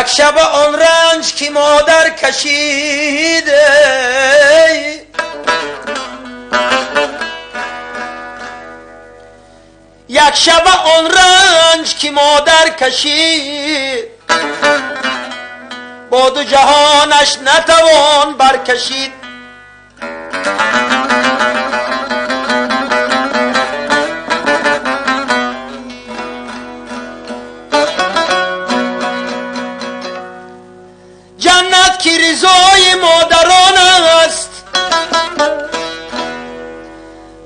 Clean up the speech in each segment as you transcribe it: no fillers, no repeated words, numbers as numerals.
یک شب آن رنج که مادر کشیده، یک شب آن رنج که مادر کشید، با دو جهانش نتوان برکشید. جنت که رضای مادران است،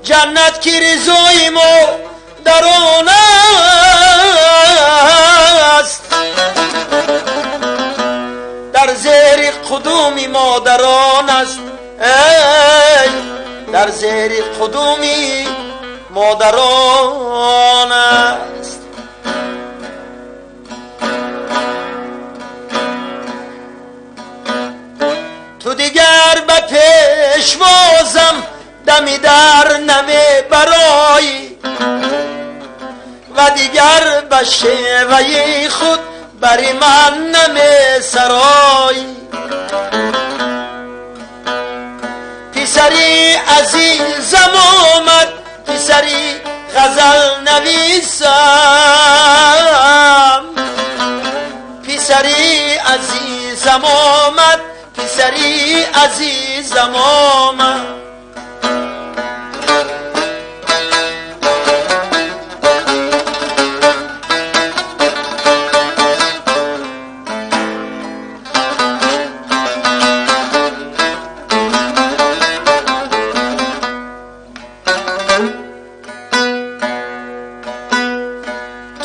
جنت که رضای مادران است، در زیر قدوم مادران است، ای در زیر قدوم مادران است. تو دیگر به پیشوازم دمی در نمی برایی، و دیگر به شیوه خود بری من نمی سرایی. پسری عزیزم آمد، پسری غزل نویسم، پسری عزیزم آمد، پسری عزیزم آمد.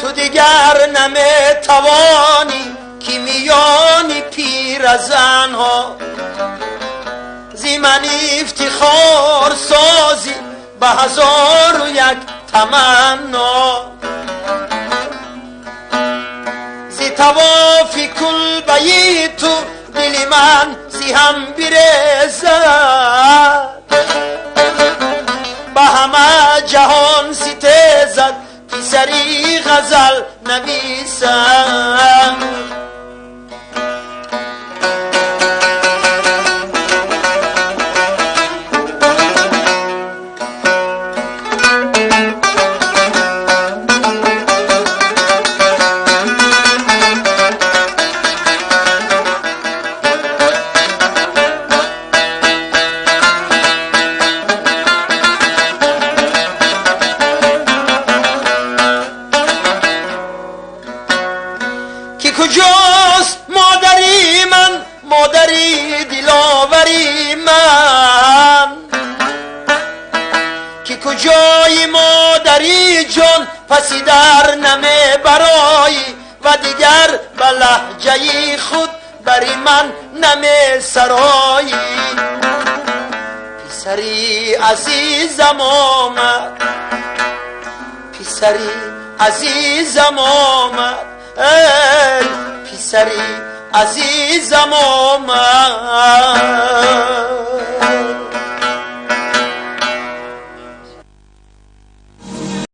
تو دیگر نمی توانی که میانی پیرزنها، زی من افتخار سازی به 1001 تمنا. زی توافی کل بی تو دل من زی هم برزد، به همه جهان ستیزد پسری غزل نویسم. کجاست مادری من، مادری دلاوری من، که کجای مادری جان پسی در نمی برایی، و دیگر به لهجه خود بری من نمی سرایی. پسری عزیزم آمد، پسری عزیزم آمد، ای پسری عزیزم آمد.